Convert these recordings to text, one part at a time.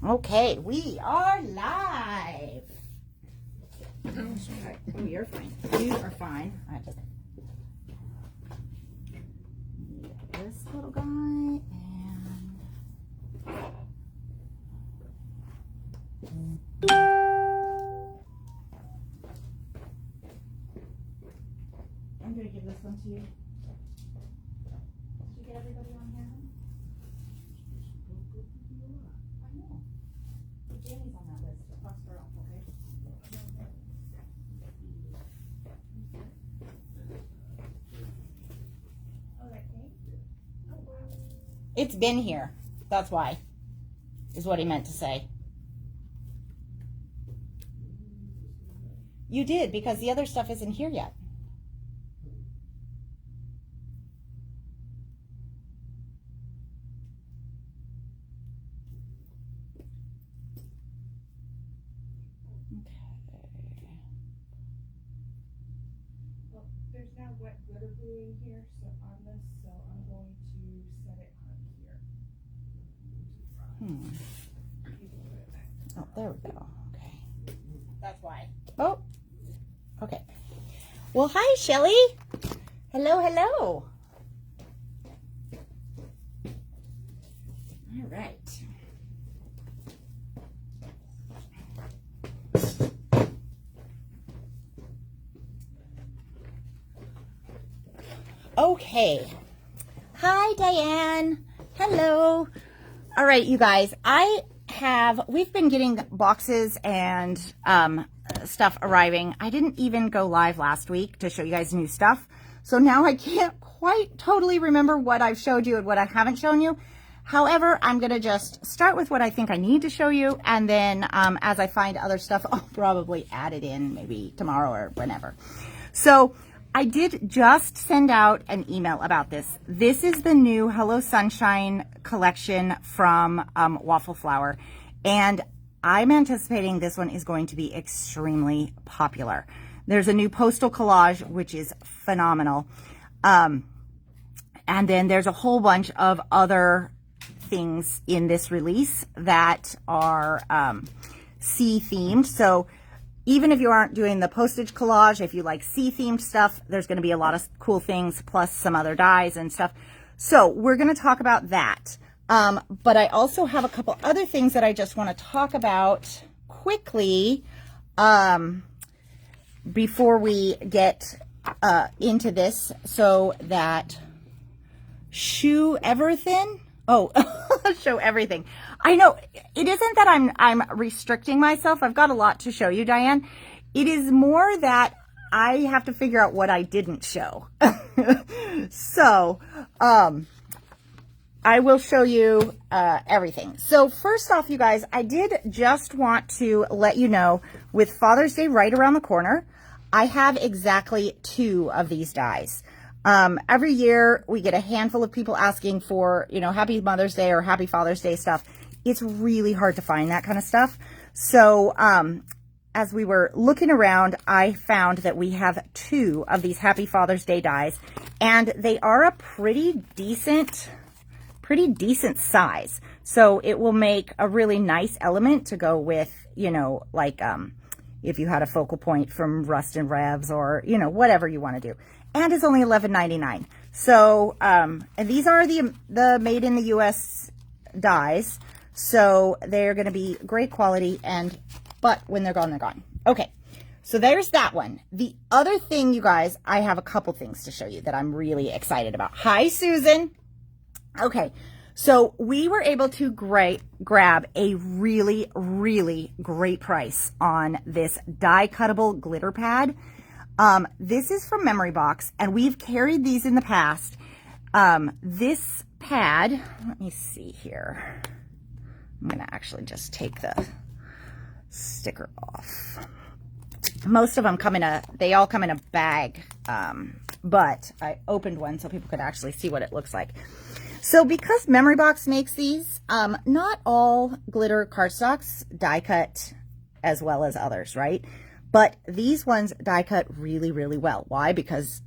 Okay, we are live. Oh, you're fine. You are fine. I just need this little guy and I'm gonna give this one to you. Did you get everybody on here? I know. Jamie's on that list. Cross her off, okay? Oh, that cake? Oh, wow. It's been here. That's why. Is what he meant to say. You did, because the other stuff isn't here yet. There's now wet glitter glue in here, so on this, so I'm going to set it on here. Oh, there we go. Okay. That's why. Oh, okay. Well, hi, Shelly. Hello, hello. All right. Okay. Hi, Diane. Hello. All right, you guys. We've been getting boxes and stuff arriving. I didn't even go live last week to show you guys new stuff. So now I can't quite totally remember what I've showed you and what I haven't shown you. However, I'm going to just start with what I think I need to show you. And then as I find other stuff, I'll probably add it in maybe tomorrow or whenever. So I did just send out an email about this. This is the new Hello Sunshine collection from Waffle Flower. And I'm anticipating this one is going to be extremely popular. There's a new postal collage, which is phenomenal. And then there's a whole bunch of other things in this release that are sea themed. So even if you aren't doing the postage collage, if you like sea themed stuff, there's going to be a lot of cool things, plus some other dyes and stuff. So we're going to talk about that. But I also have a couple other things that I just want to talk about quickly before we get into this, so that show everything. Oh, show everything. I know it isn't that I'm restricting myself. I've got a lot to show you, Diane. It is more that I have to figure out what I didn't show. So, I will show you everything. So first off, you guys, I did just want to let you know, with Father's Day right around the corner, I have exactly 2 of these dies. Every year we get a handful of people asking for, Happy Mother's Day or Happy Father's Day stuff. It's really hard to find that kind of stuff. So as we were looking around, I found that we have 2 of these Happy Father's Day dies, and they are a pretty decent size. So it will make a really nice element to go with, like if you had a focal point from Rust and Revs, or, whatever you want to do. And it's only $11.99. So, and these are the made in the US dies. So they're going to be great quality, but when they're gone, they're gone. Okay. So there's that one. The other thing, you guys, I have a couple things to show you that I'm really excited about. Hi, Susan. Okay. So we were able to grab a really, really great price on this die cuttable glitter pad. This is from Memory Box, and we've carried these in the past. This pad, let me see here. I'm going to actually just take the sticker off. Most of them they all come in a bag, but I opened one so people could actually see what it looks like. So because Memory Box makes these, not all glitter cardstocks die cut as well as others, right? But these ones die cut really, really well. Why? Because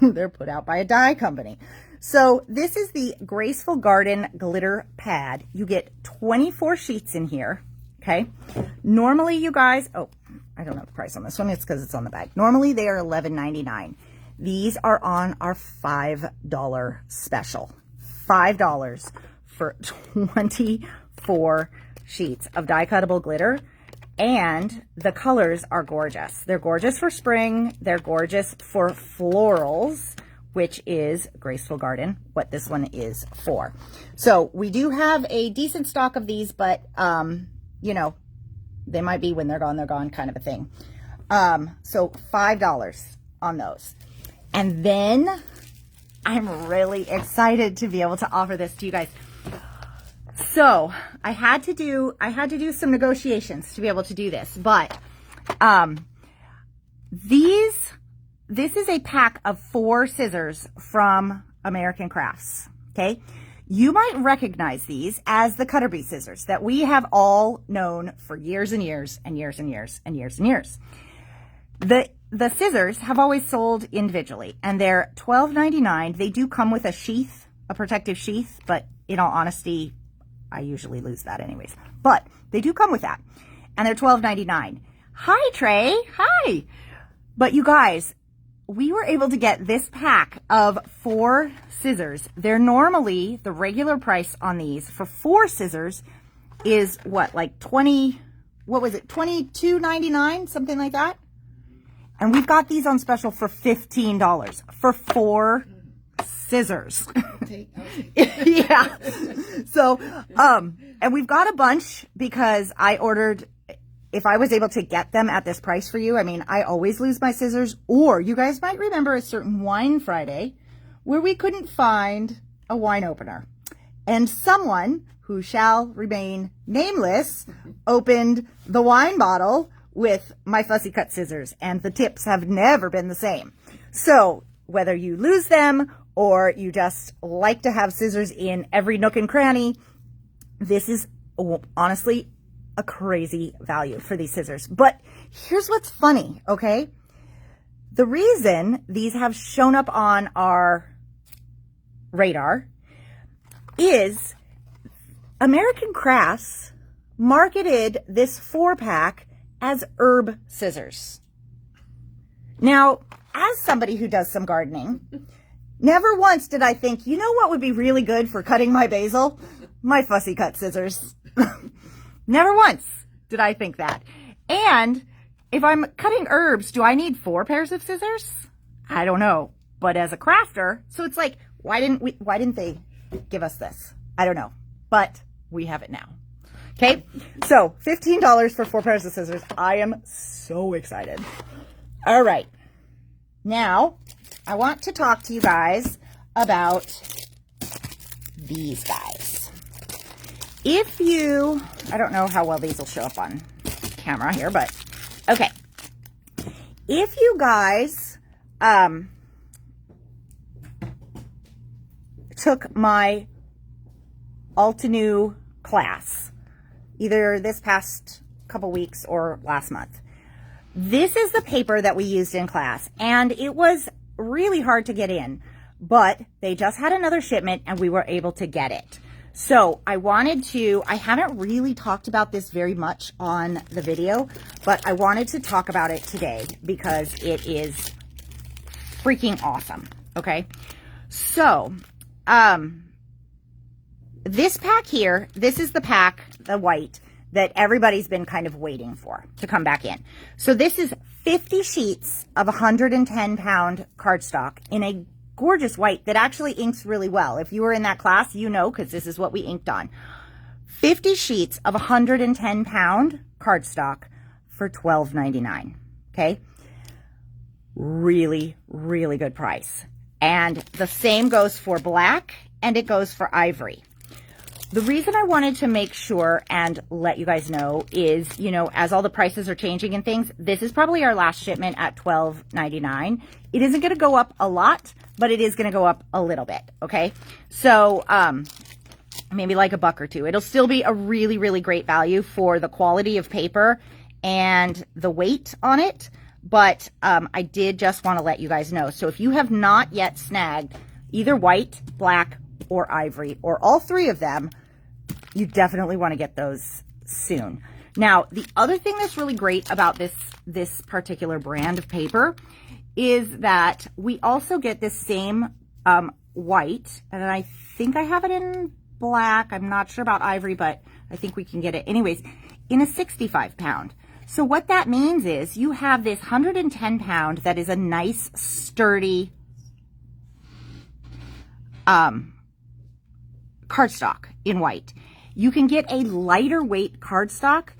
they're put out by a die company. So this is the Graceful Garden Glitter Pad. You get 24 sheets in here, okay? Normally, you guys, oh, I don't know the price on this one. It's because it's on the bag. Normally, they are $11.99. These are on our $5 special. $5 for 24 sheets of die-cuttable glitter. And the colors are gorgeous. They're gorgeous for spring. They're gorgeous for florals, which is Graceful Garden, what this one is for. So we do have a decent stock of these, but, you know, they might be when they're gone kind of a thing. So $5 on those. And then I'm really excited to be able to offer this to you guys. So I had to do some negotiations to be able to do this, but this is a pack of 4 scissors from American Crafts. Okay, you might recognize these as the Cutter Bee scissors that we have all known for years and years and years and years and years and years. The scissors have always sold individually, and they're $12.99. They do come with a sheath, a protective sheath, but in all honesty, I usually lose that anyways. But they do come with that, and they're $12.99. Hi, Trey. Hi. But you guys, we were able to get this pack of 4 scissors. They're normally, the regular price on these for 4 scissors is what, like $22.99, something like that? And we've got these on special for $15 for 4 scissors. Yeah. So, and we've got a bunch because I ordered, if I was able to get them at this price for you, I mean, I always lose my scissors. Or you guys might remember a certain Wine Friday where we couldn't find a wine opener. And someone who shall remain nameless opened the wine bottle with my fussy cut scissors, and the tips have never been the same. So whether you lose them or you just like to have scissors in every nook and cranny, this is honestly a crazy value for these scissors. But here's what's funny, okay? The reason these have shown up on our radar is American Crafts marketed this 4-pack as herb scissors. Now, as somebody who does some gardening, never once did I think, you know what would be really good for cutting my basil? My fussy cut scissors. Never once did I think that. And if I'm cutting herbs, do I need 4 pairs of scissors? I don't know. But as a crafter, so it's like, why didn't they give us this? I don't know. But we have it now. Okay, so $15 for 4 pairs of scissors. I am so excited. All right. Now, I want to talk to you guys about these guys. If you, I don't know how well these will show up on camera here, but okay. If you guys took my Altenew class, either this past couple weeks or last month. This is the paper that we used in class, and it was really hard to get in, but they just had another shipment and we were able to get it. So I haven't really talked about this very much on the video, but I wanted to talk about it today because it is freaking awesome, okay? So, this pack here, this is the pack, the white, that everybody's been kind of waiting for to come back in. So this is 50 sheets of 110-pound cardstock in a gorgeous white that actually inks really well. If you were in that class, you know, because this is what we inked on. 50 sheets of 110-pound cardstock for $12.99, okay? Really, really good price. And the same goes for black, and it goes for ivory. The reason I wanted to make sure and let you guys know is, you know, as all the prices are changing and things, this is probably our last shipment at $12.99. It isn't going to go up a lot, but it is going to go up a little bit, okay? So, maybe like $1 or $2. It'll still be a really, really great value for the quality of paper and the weight on it, but I did just want to let you guys know. So if you have not yet snagged either white, black, or ivory, or all three of them, you definitely want to get those soon. Now, the other thing that's really great about this particular brand of paper is that we also get this same white, and I think I have it in black. I'm not sure about ivory, but I think we can get it anyways, in a 65 pound. So what that means is you have this 110 pound that is a nice, sturdy cardstock in white. You can get a lighter weight cardstock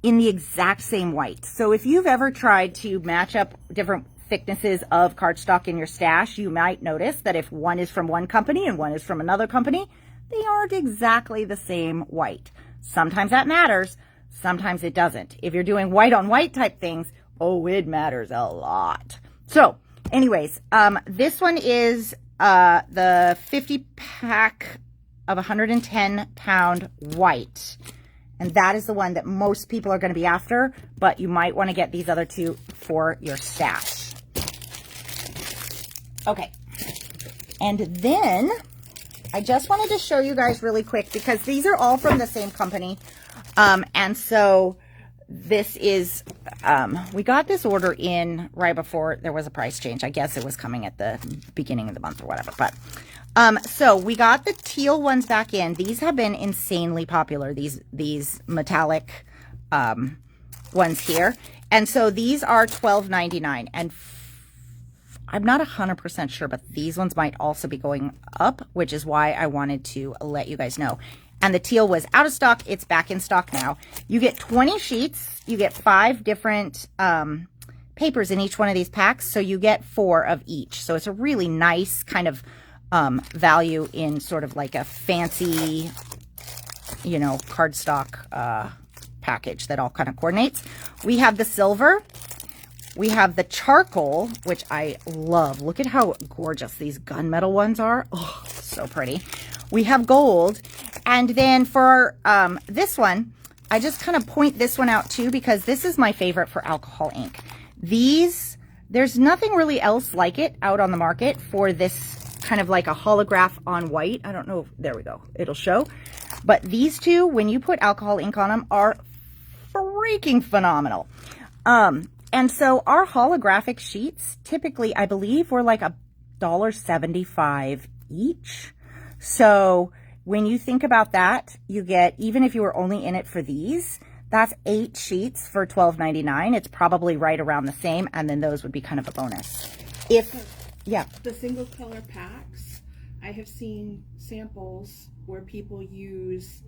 in the exact same white. So if you've ever tried to match up different thicknesses of cardstock in your stash, you might notice that if one is from one company and one is from another company, they aren't exactly the same white. Sometimes that matters, sometimes it doesn't. If you're doing white on white type things, oh, it matters a lot. So anyways, this one is the 50 pack of 110 pound white. And that is the one that most people are going to be after, but you might want to get these other two for your stash. Okay. And then I just wanted to show you guys really quick because these are all from the same company. And so this is, we got this order in right before there was a price change. I guess it was coming at the beginning of the month or whatever, but so we got the teal ones back in. These have been insanely popular, these metallic ones here. And so these are $12.99, and I'm not 100% sure, but these ones might also be going up, which is why I wanted to let you guys know. And the teal was out of stock. It's back in stock now. You get 20 sheets. You get 5 different papers in each one of these packs. So you get 4 of each. So it's a really nice kind of value in sort of like a fancy, you know, cardstock package that all kind of coordinates. We have the silver. We have the charcoal, which I love. Look at how gorgeous these gunmetal ones are. Oh, so pretty. We have gold. And then for this one, I just kind of point this one out too because this is my favorite for alcohol ink. These, there's nothing really else like it out on the market for this kind of like a holograph on white. I don't know. There we go. It'll show. But these two, when you put alcohol ink on them, are freaking phenomenal. And so our holographic sheets, typically, I believe, were like $1.75 each. So when you think about that, you get, even if you were only in it for these, that's 8 sheets for $12.99. It's probably right around the same. And then those would be kind of a bonus. Yeah. The single color packs, I have seen samples where people use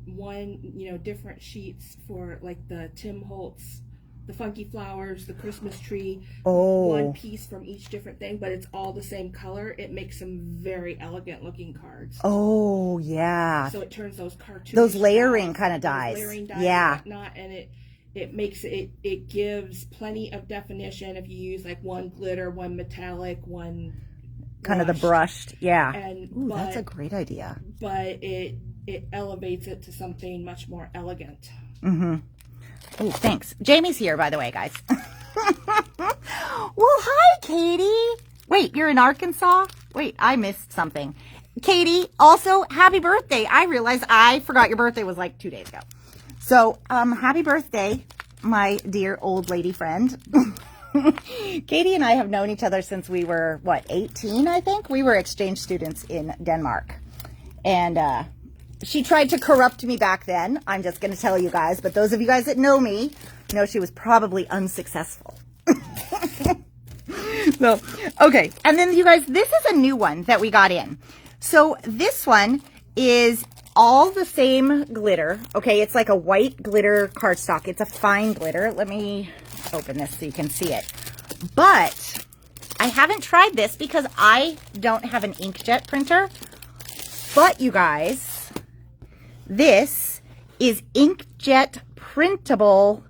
one, you know, different sheets for like the Tim Holtz, the funky flowers, the Christmas tree, one piece from each different thing, but it's all the same color. It makes some very elegant looking cards. Oh, yeah. So it turns those cartoons, those layering kind of dyes. Layering dyes, yeah. and whatnot, and it makes it gives plenty of definition if you use like one glitter, one metallic, one kind of the brushed. Yeah. And ooh, that's a great idea. But it elevates it to something much more elegant. Mm-hmm. Oh, thanks. Jamie's here, by the way, guys. Well, hi, Katie. Wait, you're in Arkansas? Wait, I missed something. Katie, also, happy birthday. I realized I forgot your birthday was like 2 days ago. So, happy birthday, my dear old lady friend. Katie and I have known each other since we were, what, 18, I think? We were exchange students in Denmark. And, she tried to corrupt me back then. I'm just going to tell you guys. But those of you guys that know me know she was probably unsuccessful. So, okay. And then you guys, this is a new one that we got in. So this one is all the same glitter. Okay. It's like a white glitter cardstock. It's a fine glitter. Let me open this so you can see it. But I haven't tried this because I don't have an inkjet printer. But you guys, this is inkjet printable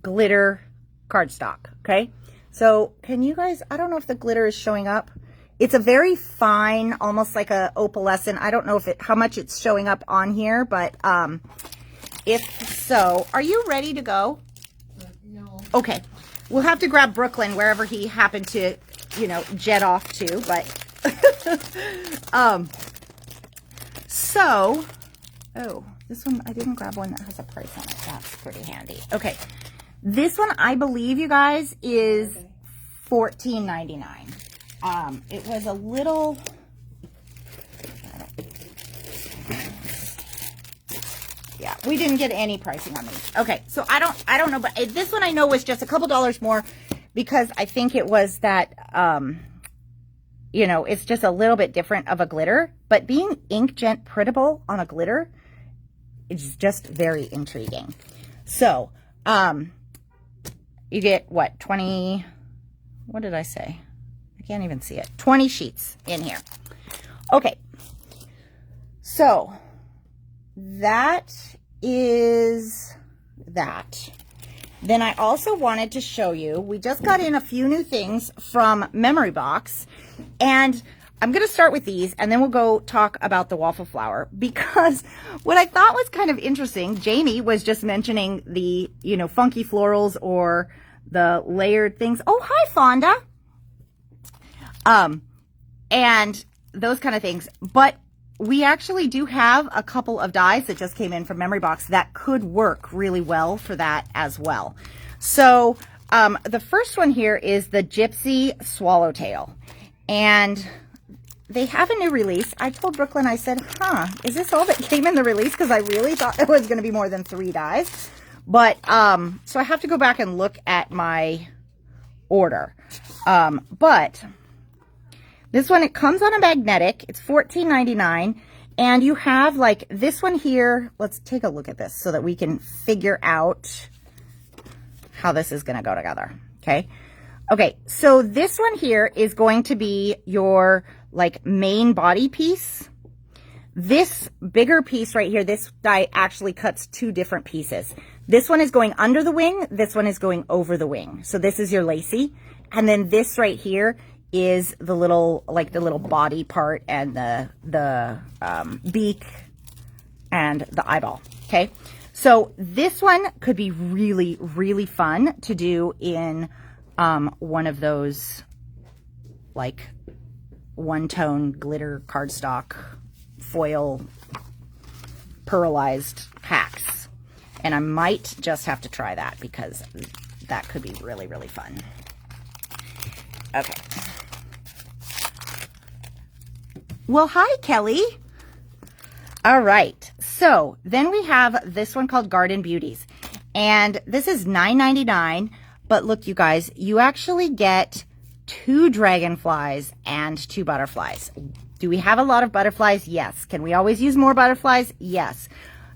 glitter cardstock, okay? So can you guys, I don't know if the glitter is showing up. It's a very fine, almost like a opalescent. I don't know if how much it's showing up on here, but if so, are you ready to go? No. Okay. We'll have to grab Brooklyn wherever he happened to, you know, jet off to, but So, oh, this one, I didn't grab one that has a price on it. That's pretty handy. Okay. This one, I believe, you guys, is $14.99. It was a little... Yeah, we didn't get any pricing on these. Okay, so I don't know, but this one I know was just a couple dollars more because I think it was that, you know, it's just a little bit different of a glitter. But being inkjet printable on a glitter is just very intriguing. So, you get, what, 20, what did I say? I can't even see it. 20 sheets in here. Okay, so that is that. Then I also wanted to show you, we just got in a few new things from Memory Box, and I'm going to start with these, and then we'll go talk about the Waffle Flower, because what I thought was kind of interesting, Jamie was just mentioning the, you know, funky florals or the layered things. Oh, hi, Fonda. And those kind of things. But we actually do have a couple of dies that just came in from Memory Box that could work really well for that as well. So the first one here is the Gypsy Swallowtail. And they have a new release. I told Brooklyn, I said, is this all that came in the release? Because I really thought it was going to be more than 3 dies. But, so I have to go back and look at my order. But this one, it comes on a magnetic. It's $14.99. And you have like this one here. Let's take a look at this so that we can figure out how this is going to go together. Okay. Okay. So this one here is going to be your like main body piece. This bigger piece right here, this die actually cuts 2 different pieces. This one is going under the wing. This one is going over the wing. So this is your lacy. And then this right here is the little, like the little body part and the beak and the eyeball. Okay. So this one could be really, really fun to do in one of those like one-tone glitter cardstock foil pearlized packs. And I might just have to try that because that could be really, really fun. Okay. Well, hi, Kelly. All right. So then we have this one called Garden Beauties. And this is $9.99. But look, you guys, you actually get 2 dragonflies and 2 butterflies. Do we have a lot of butterflies? Yes. Can we always use more butterflies? Yes.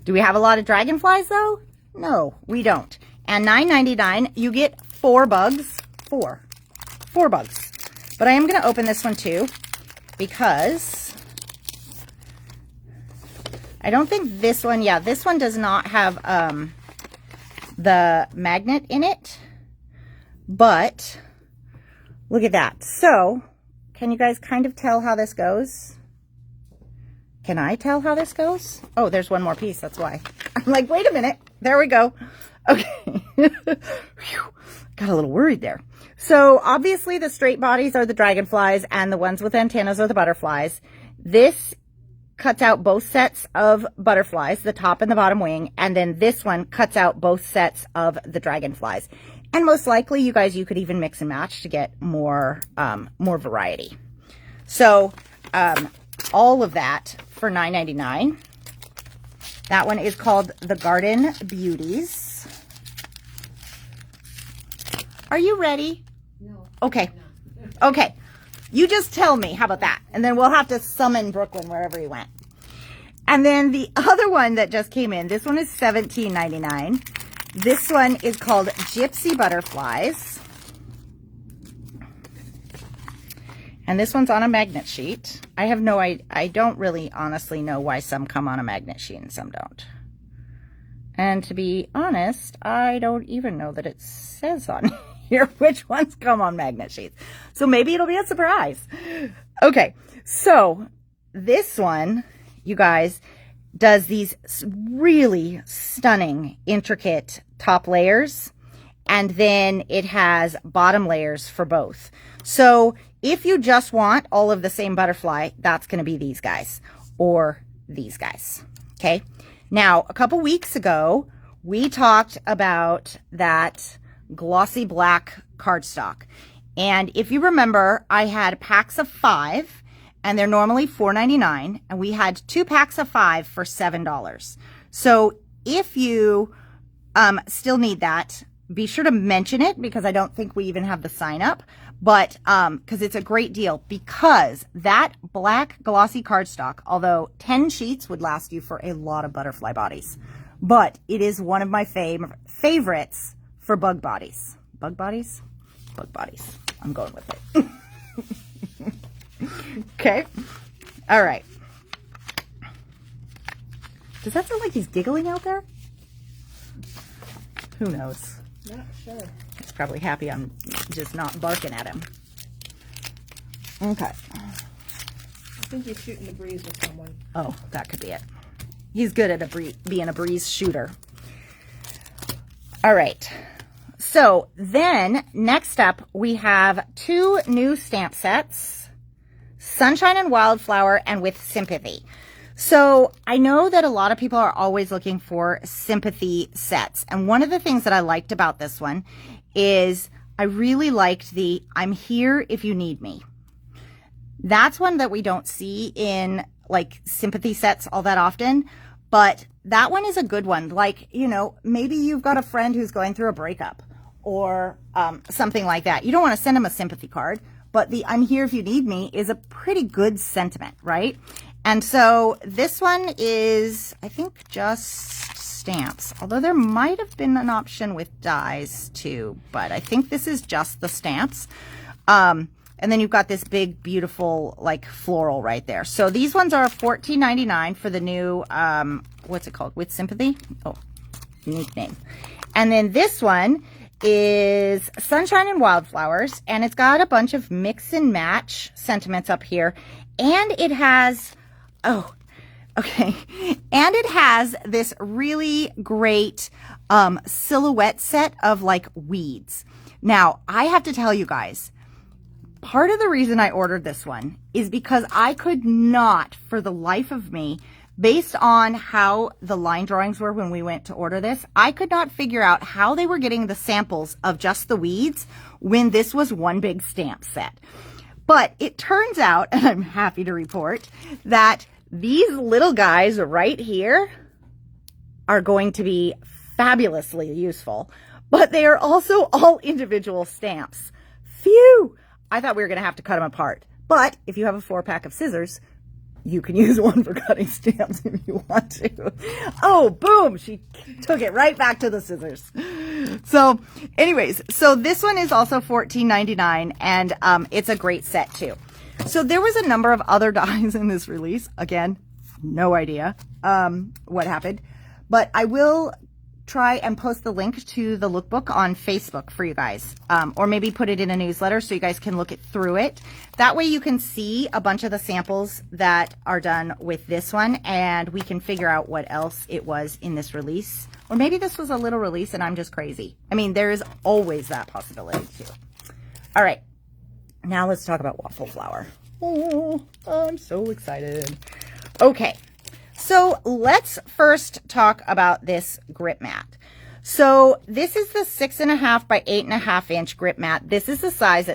Do we have a lot of dragonflies though? No, we don't. And $9.99, you get 4 bugs. 4 bugs. But I am going to open this one too because I don't think this one, yeah, this one does not have the magnet in it. But look at that. So can you guys kind of tell how this goes? Can I tell how this goes? Oh, there's one more piece. That's why. I'm like, wait a minute. There we go. Okay. Got a little worried there. So obviously the straight bodies are the dragonflies and the ones with antennas are the butterflies. This cuts out both sets of butterflies, the top and the bottom wing. And then this one cuts out both sets of the dragonflies. And most likely, you guys, you could even mix and match to get more, more variety. So, all of that for $9.99. That one is called the Garden Beauties. Are you ready? No. Okay. Okay. You just tell me. How about that? And then we'll have to summon Brooklyn wherever he went. And then the other one that just came in, this one is $17.99. This one is called Gypsy Butterflies. And this one's on a magnet sheet. I have no idea. I don't really honestly know why some come on a magnet sheet and some don't. And to be honest, I don't even know that it says on here which ones come on magnet sheets. So maybe it'll be a surprise. Okay, so this one, you guys, does these really stunning, intricate top layers. And then it has bottom layers for both. So If you just want all of the same butterfly, that's going to be these guys or these guys. Okay. Now, a couple weeks ago, we talked about that glossy black cardstock. And if you remember, I had packs of 5, and they're normally $4.99, and we had 2 packs of 5 for $7. So if you still need that, be sure to mention it, because I don't think we even have the sign up, but because it's a great deal, because that black glossy cardstock, although 10 sheets would last you for a lot of butterfly bodies, but it is one of my favorites for bug bodies. Bug bodies? Bug bodies. I'm going with it. Okay. All right. Does that sound like he's giggling out there? Who knows? Not sure. He's probably happy I'm just not barking at him. Okay. I think he's shooting the breeze with someone. Oh, that could be it. He's good at being a breeze shooter. All right. So then next up, we have 2 new stamp sets, Sunshine and Wildflower and with Sympathy. So I know that a lot of people are always looking for sympathy sets. And one of the things that I liked about this one is I really liked the I'm here if you need me. That's one that we don't see in like sympathy sets all that often, but that one is a good one. Like, you know, maybe you've got a friend who's going through a breakup or something like that. You don't want to send them a sympathy card, but the I'm here if you need me is a pretty good sentiment, right? And so this one is, I think, just stamps, although there might have been an option with dies too, but I think this is just the stamps. And then you've got this big, beautiful, like, floral right there. So these ones are $14.99 for the new, what's it called? With Sympathy? Oh, unique name. And then this one is Sunshine and Wildflowers, and it's got a bunch of mix and match sentiments up here. And it has, oh, okay. And it has this really great silhouette set of, like, weeds. Now, I have to tell you guys, part of the reason I ordered this one is because I could not, for the life of me, based on how the line drawings were when we went to order this, I could not figure out how they were getting the samples of just the weeds when this was one big stamp set. But it turns out, and I'm happy to report, that these little guys right here are going to be fabulously useful, but they are also all individual stamps. Phew! I thought we were going to have to cut them apart. But if you have a 4-pack of scissors, you can use one for cutting stamps if you want to. Oh, boom! She took it right back to the scissors. So, anyways, so this one is also $14.99, and it's a great set too. So there was a number of other dies in this release. Again, no idea what happened, but I will try and post the link to the lookbook on Facebook for you guys, or maybe put it in a newsletter so you guys can look through it. That way you can see a bunch of the samples that are done with this one, and we can figure out what else it was in this release. Or maybe this was a little release and I'm just crazy. I mean, there is always that possibility too. All right, now let's talk about Waffle Flower. Oh, I'm so excited. Okay. So let's first talk about this grip mat. So this is the 6.5 by 8.5 inch grip mat. This is the size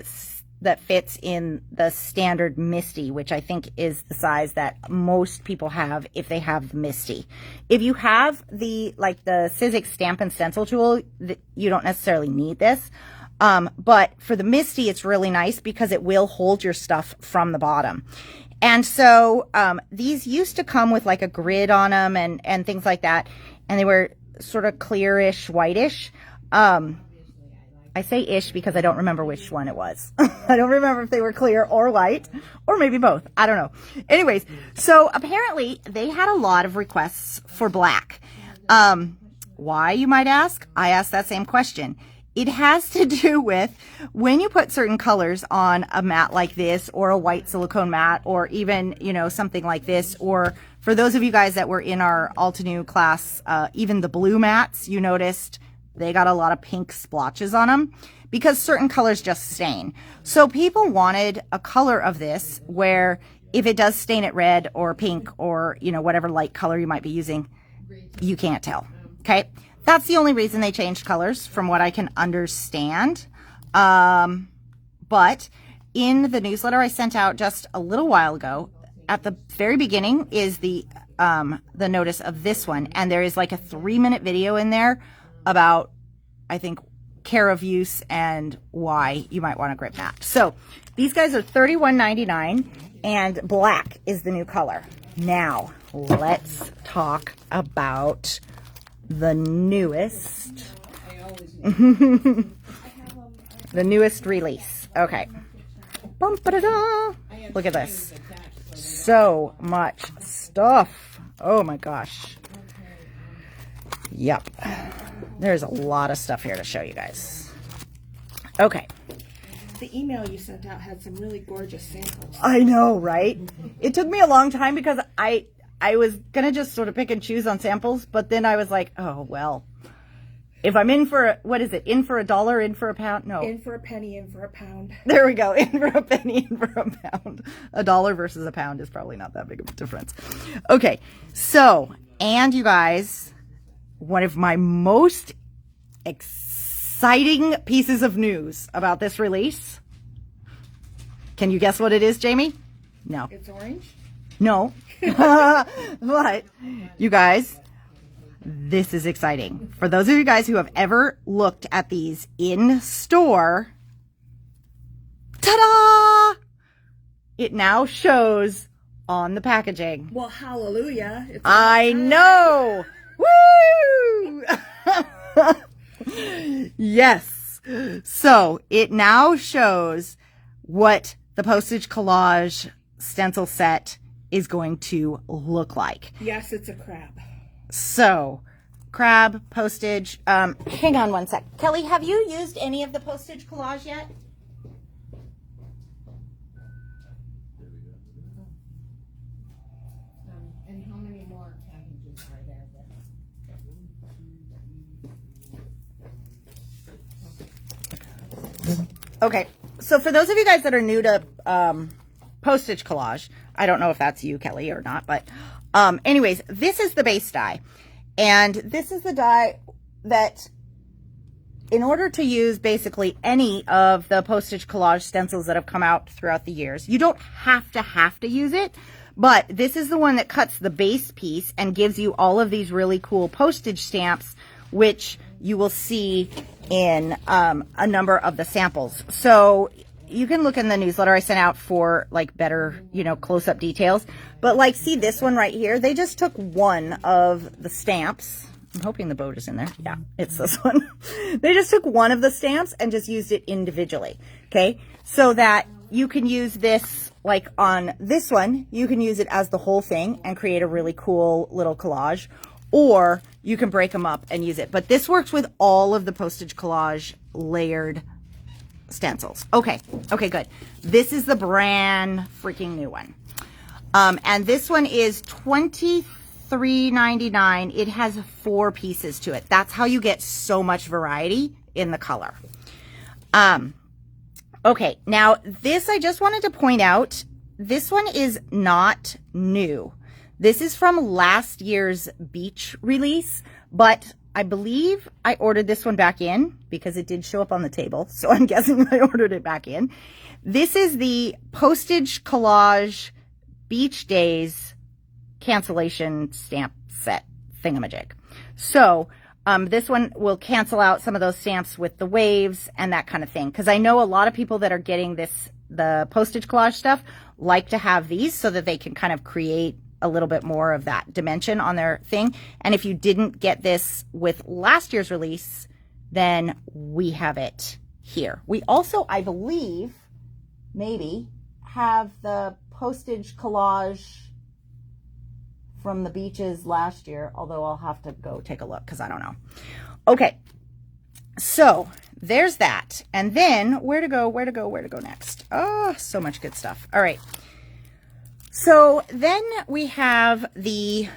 that fits in the standard Misty, which I think is the size that most people have if they have the Misty. If you have the Sizzix stamp and stencil tool, you don't necessarily need this. But for the Misty, it's really nice because it will hold your stuff from the bottom. And so these used to come with like a grid on them and things like that. And they were sort of clearish, whitish. I say ish because I don't remember which one it was. I don't remember if they were clear or white, or maybe both. I don't know. Anyways, so apparently they had a lot of requests for black. Why, you might ask? I asked that same question. It has to do with when you put certain colors on a mat like this, or a white silicone mat, or even, you know, something like this, or for those of you guys that were in our Altenew class, even the blue mats, you noticed they got a lot of pink splotches on them because certain colors just stain. So people wanted a color of this where if it does stain it red or pink or, you know, whatever light color you might be using, you can't tell. Okay. That's the only reason they changed colors from what I can understand. But in the newsletter I sent out just a little while ago, at the very beginning is the notice of this one. And there is like a 3-minute video in there about, I think, care of use and why you might want a grip mat. So these guys are $31.99 and black is the new color. Now let's talk about the newest, the newest release. Okay. Bum-ba-da-da. Look at this. So much stuff. Oh my gosh. Yep. There's a lot of stuff here to show you guys. Okay. The email you sent out had some really gorgeous samples. I know, right? It took me a long time because I was going to just sort of pick and choose on samples, but then I was like, oh, well, if I'm in for, what is it? In for a dollar, in for a pound? No. In for a penny, in for a pound. There we go. In for a penny, in for a pound. A dollar versus a pound is probably not that big of a difference. Okay. So, and you guys, one of my most exciting pieces of news about this release. Can you guess what it is, Jamie? No. It's orange? No. But, you guys, this is exciting. For those of you guys who have ever looked at these in store, ta-da! It now shows on the packaging. Well, hallelujah. It's I know! Woo! Yes. So, it now shows what the postage collage stencil set is going to look like. Yes, it's a crab. So, crab, postage. Hang on one sec. Kelly, have you used any of the postage collage yet? And how many more packages are there? Okay, so for those of you guys that are new to postage collage, I don't know if that's you, Kelly, or not, but anyways, this is the base die. And this is the die that, in order to use basically any of the postage collage stencils that have come out throughout the years, you don't have to use it, but this is the one that cuts the base piece and gives you all of these really cool postage stamps, which you will see in a number of the samples. So you can look in the newsletter I sent out for like better, you know, close-up details. But like, see this one right here? They just took one of the stamps. I'm hoping the boat is in there. Yeah, it's this one. They just took one of the stamps and just used it individually. Okay, so that you can use this, like on this one, you can use it as the whole thing and create a really cool little collage. Or you can break them up and use it. But this works with all of the postage collage layered stencils. Okay, good. This is the brand freaking new one. And this one is $23.99. It has 4 pieces to it. That's how you get so much variety in the color. Okay, now this I just wanted to point out, this one is not new. This is from last year's beach release, but I believe I ordered this one back in because it did show up on the table. So I'm guessing I ordered it back in. This is the postage collage beach days cancellation stamp set thingamajig. So this one will cancel out some of those stamps with the waves and that kind of thing. Because I know a lot of people that are getting the postage collage stuff like to have these so that they can kind of create a little bit more of that dimension on their thing. And if you didn't get this with last year's release, then we have it here. We also, I believe, maybe have the postage collage from the beaches last year, although I'll have to go take a look because I don't know. Okay, so there's that. And then where to go next? Oh, so much good stuff. All right. So then we have the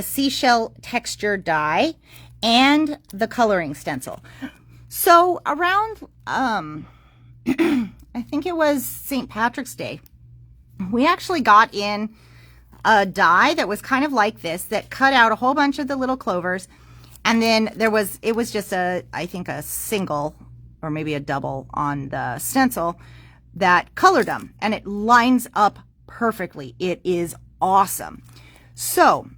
seashell texture die and the coloring stencil. So around, I think it was St. Patrick's Day, we actually got in a die that was kind of like this, that cut out a whole bunch of the little clovers. And then it was just I think a single or maybe a double on the stencil that colored them, and it lines up perfectly. It is awesome. So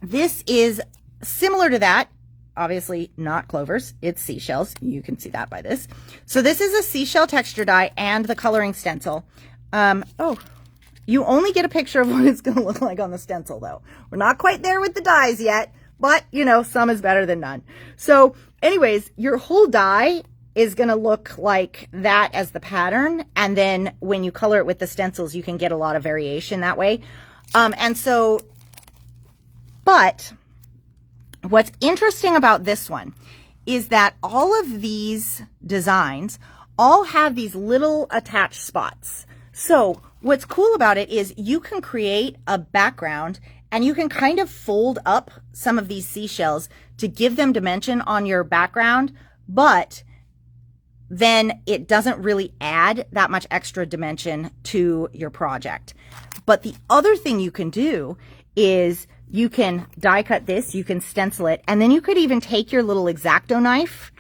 this is similar to that. Obviously not clovers, it's seashells. You can see that by this. So this is a seashell texture die and the coloring stencil. Oh, you only get a picture of what it's going to look like on the stencil though. We're not quite there with the dies yet, but you know, some is better than none. So anyways, your whole die is going to look like that as the pattern. And then when you color it with the stencils, you can get a lot of variation that way. But what's interesting about this one is that all of these designs all have these little attached spots. So what's cool about it is you can create a background and you can kind of fold up some of these seashells to give them dimension on your background, but then it doesn't really add that much extra dimension to your project. But the other thing you can do is you can die cut this, you can stencil it, and then you could even take your little X-Acto knife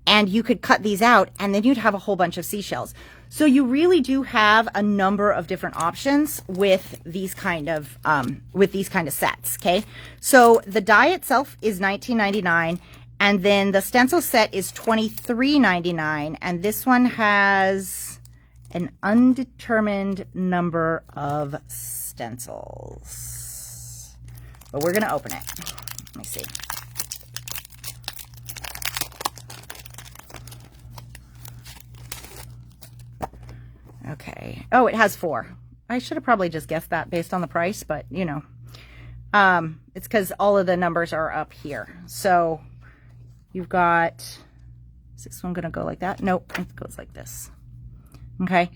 and you could cut these out, and then you'd have a whole bunch of seashells. So you really do have a number of different options with these kind of sets. Okay, so the die itself is $19.99, and then the stencil set is $23.99, and this one has an undetermined number of stencils. But we're gonna open it. Let me see. Okay. Oh, it has 4. I should have probably just guessed that based on the price, but you know, it's because all of the numbers are up here. So you've got, is this one going to go like that? Nope, it goes like this. Okay.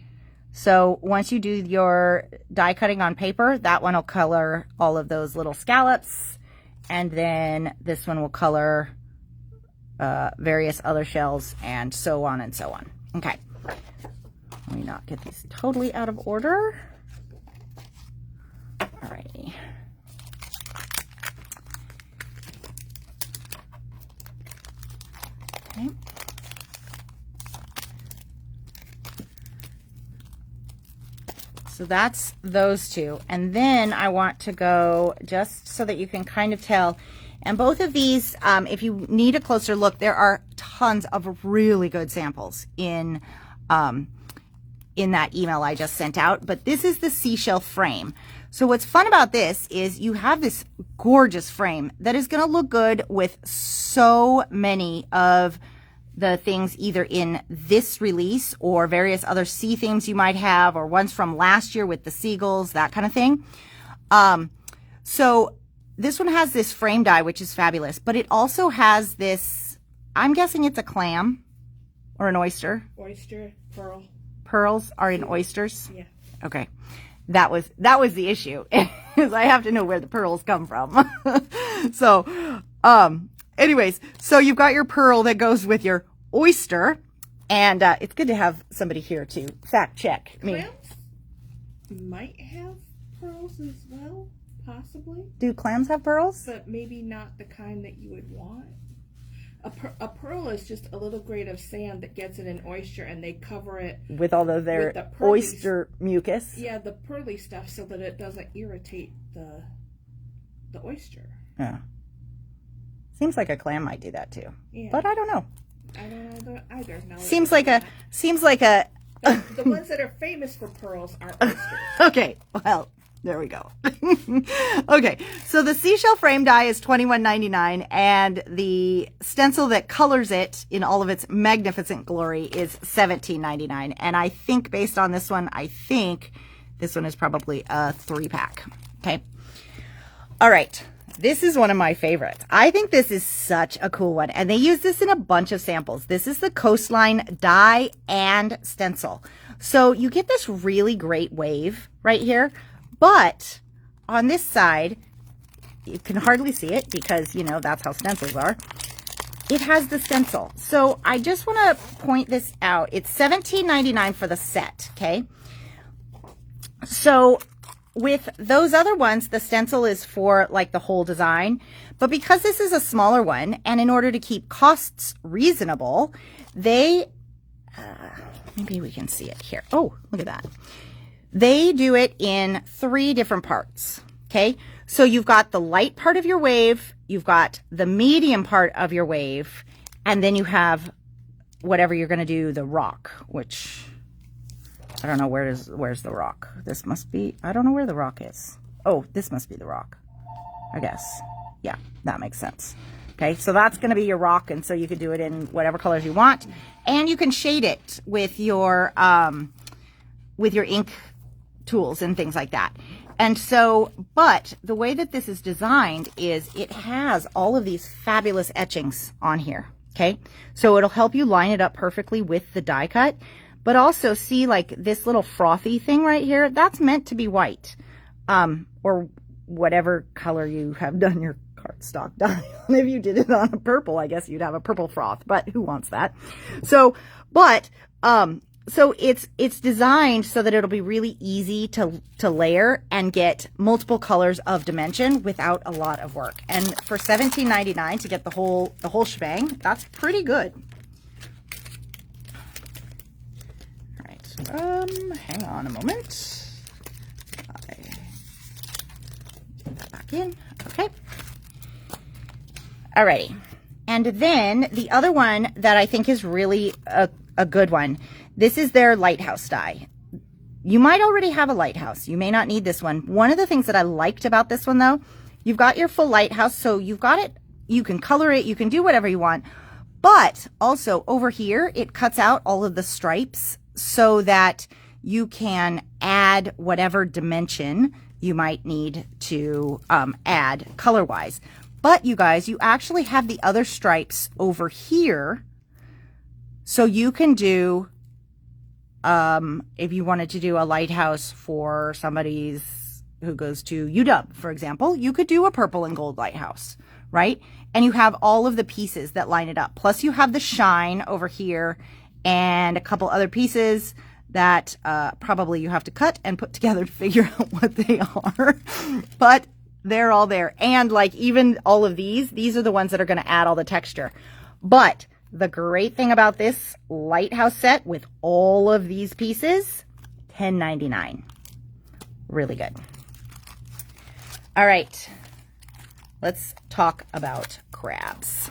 So once you do your die cutting on paper, that one will color all of those little scallops. And then this one will color various other shells and so on and so on. Okay. Let me not get these totally out of order. Alrighty. Okay. So that's those two. And then I want to go just so that you can kind of tell. And both of these, if you need a closer look, there are tons of really good samples in that email I just sent out. But this is the seashell frame. So what's fun about this is you have this gorgeous frame that is going to look good with so many of the things either in this release or various other sea themes you might have, or ones from last year with the seagulls, that kind of thing. So this one has this frame die, which is fabulous, but it also has this, I'm guessing it's a clam or an oyster. Oyster, pearl. Pearls are in oysters? Yeah. Okay. That was the issue, is I have to know where the pearls come from. So, anyways, so you've got your pearl that goes with your oyster, and it's good to have somebody here to fact check me. Clams might have pearls as well, possibly. Do clams have pearls? But maybe not the kind that you would want. A pearl is just a little grain of sand that gets in an oyster, and they cover it with all of their the pearly, oyster mucus. Yeah, the pearly stuff, so that it doesn't irritate the oyster. Yeah. Seems like a clam might do that too. Yeah. But I don't know. I don't know either. Seems like a the ones that are famous for pearls are oysters. Okay, well, there we go. Okay, so the seashell frame die is $21.99, and the stencil that colors it in all of its magnificent glory is $17.99. And I think based on this one, I think this one is probably a 3-pack. Okay. All right. This is one of my favorites. I think this is such a cool one, and they use this in a bunch of samples. This is the Coastline die and stencil. So you get this really great wave right here, but on this side, you can hardly see it because, you know, that's how stencils are. it has the stencil. So I just want to point this out. It's $17.99 for the set, okay? So with those other ones, the stencil is for like the whole design. But because this is a smaller one, and in order to keep costs reasonable, they, maybe we can see it here. Oh, look at that. They do it in 3 different parts, okay? So you've got the light part of your wave, you've got the medium part of your wave, and then you have whatever you're going to do, the rock, which I don't know where's the rock. This must be, I don't know where the rock is. Oh, this must be the rock, I guess. Yeah, that makes sense. Okay, so that's going to be your rock, and so you could do it in whatever colors you want, and you can shade it with your ink tools and things like that. And so, but the way that this is designed is it has all of these fabulous etchings on here, okay? So it'll help you line it up perfectly with the die cut, but also see like this little frothy thing right here, that's meant to be white, or whatever color you have done your cardstock die on. If you did it on a purple, I guess you'd have a purple froth, but who wants that? So, but, so it's designed so that it'll be really easy to layer and get multiple colors of dimension without a lot of work. And for $17.99 to get the whole shebang, that's pretty good. All right, hang on a moment. I put that back in. Okay. Alrighty. And then the other one that I think is really a good one. This is their lighthouse die. You might already have a lighthouse. You may not need this one. One of the things that I liked about this one though, you've got your full lighthouse, so you've got it, you can color it, you can do whatever you want. But also over here, it cuts out all of the stripes so that you can add whatever dimension you might need to add color-wise. But you guys, you actually have the other stripes over here, so you can do, if you wanted to do a lighthouse for somebody's who goes to UW, for example, you could do a purple and gold lighthouse, right? And you have all of the pieces that line it up. Plus you have the shine over here and a couple other pieces that probably you have to cut and put together to figure out what they are. But they're all there. And like even all of these are the ones that are going to add all the texture. But the great thing about this lighthouse set with all of these pieces, $10.99. Really good. All right. Let's talk about crabs.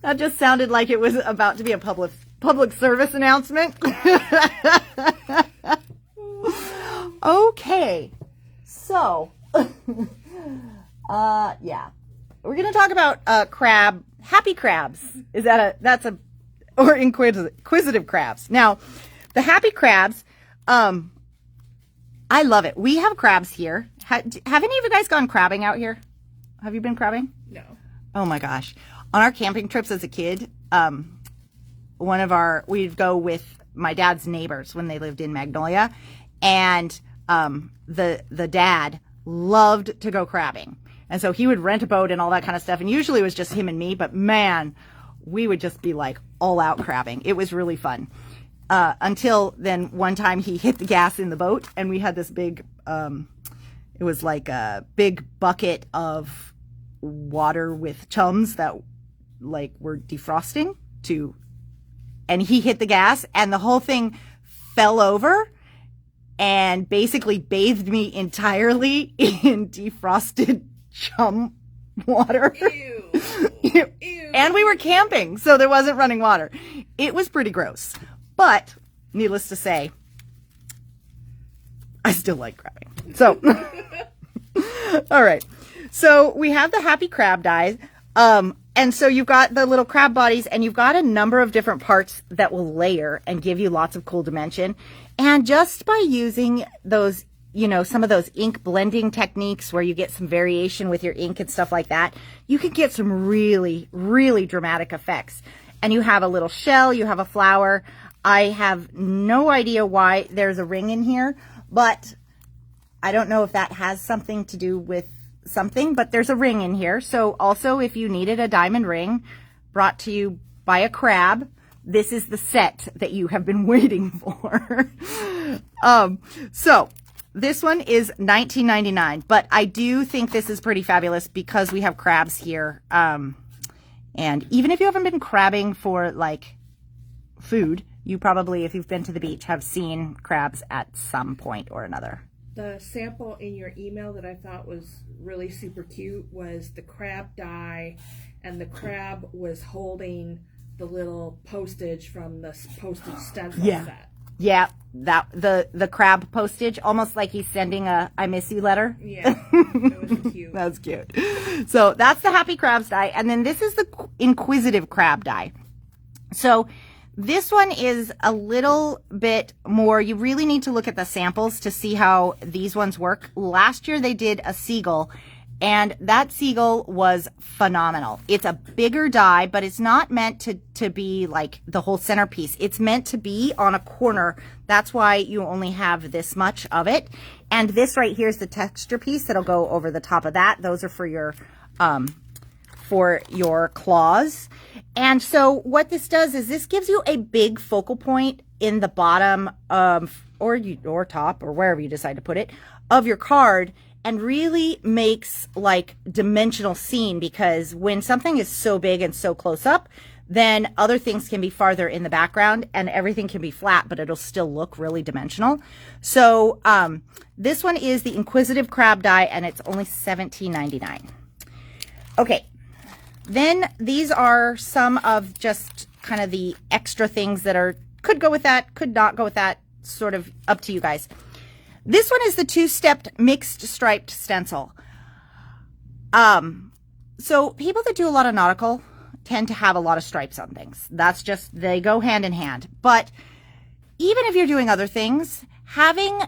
That just sounded like it was about to be a public service announcement. Okay. So, yeah. We're going to talk about happy crabs. Or inquisitive crabs. Now, the happy crabs, I love it. We have crabs here. Have any of you guys gone crabbing out here? Have you been crabbing? No. Oh my gosh. On our camping trips as a kid, we'd go with my dad's neighbors when they lived in Magnolia, and the dad loved to go crabbing. And so he would rent a boat and all that kind of stuff. And usually it was just him and me, but man, we would just be like all out crabbing. It was really fun. Until then one time he hit the gas in the boat and we had this big, it was like a big bucket of water with chums that like were defrosting and he hit the gas and the whole thing fell over and basically bathed me entirely in defrosted chum water. Ew. Ew. And we were camping, so there wasn't running water. It was pretty gross. But, needless to say, I still like crabbing. So, all right. So, we have the happy crab dies. And so you've got the little crab bodies and you've got a number of different parts that will layer and give you lots of cool dimension. And just by using those, some of those ink blending techniques where you get some variation with your ink and stuff like that, you can get some really, really dramatic effects. And you have a little shell, you have a flower. I have no idea why there's a ring in here, but I don't know if that has something to do with something, but there's a ring in here. So also if you needed a diamond ring brought to you by a crab, this is the set that you have been waiting for. So this one is $19.99, but I do think this is pretty fabulous because we have crabs here. And even if you haven't been crabbing for like food, you probably, if you've been to the beach, have seen crabs at some point or another. The sample in your email that I thought was really super cute was the crab die, and the crab was holding the little postage from the postage stencil set. Yeah, that the crab postage, almost like he's sending a I miss you letter. Yeah, it was cute. That's cute. So that's the Happy Crabs die, and then this is the Inquisitive Crab die. So this one is a little bit more, you really need to look at the samples to see how these ones work. Last year they did a seagull, and that seagull was phenomenal. It's a bigger die, but it's not meant to be like the whole centerpiece. It's meant to be on a corner. That's why you only have this much of it. And this right here is the texture piece that'll go over the top of that. Those are for your claws. And so what this does is this gives you a big focal point in the bottom or top or wherever you decide to put it of your card, and really makes like dimensional scene, because when something is so big and so close up, then other things can be farther in the background and everything can be flat, but it'll still look really dimensional. So this one is the Inquisitive Crab die, and it's only $17.99. Okay. Then these are some of just kind of the extra things that could go with that, could not go with that, sort of up to you guys. This one is the two-stepped mixed striped stencil. So people that do a lot of nautical tend to have a lot of stripes on things. That's just, they go hand in hand. But even if you're doing other things, having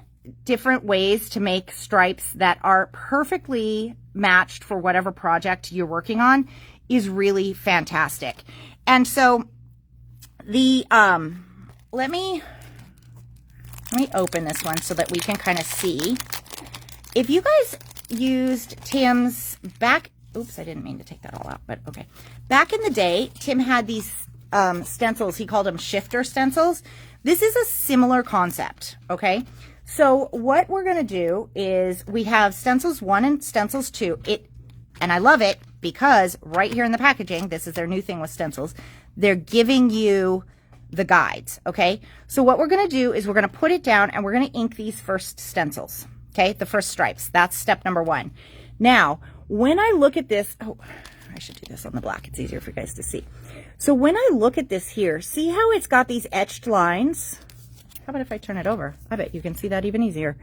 different ways to make stripes that are perfectly matched for whatever project you're working on is really fantastic. And so the let me open this one so that we can kind of see. If you guys used Tim's oops, I didn't mean to take that all out, but okay. Back in the day, Tim had these stencils. He called them shifter stencils. This is a similar concept, okay? So what we're going to do is we have stencils 1 and stencils 2. And I love it because right here in the packaging, this is their new thing with stencils, they're giving you the guides, okay? So what we're going to do is we're going to put it down and we're going to ink these first stencils, okay? The first stripes. That's step number 1. Now, when I look at this, oh, I should do this on the black. It's easier for you guys to see. So when I look at this here, see how it's got these etched lines? How about if I turn it over? I bet you can see that even easier.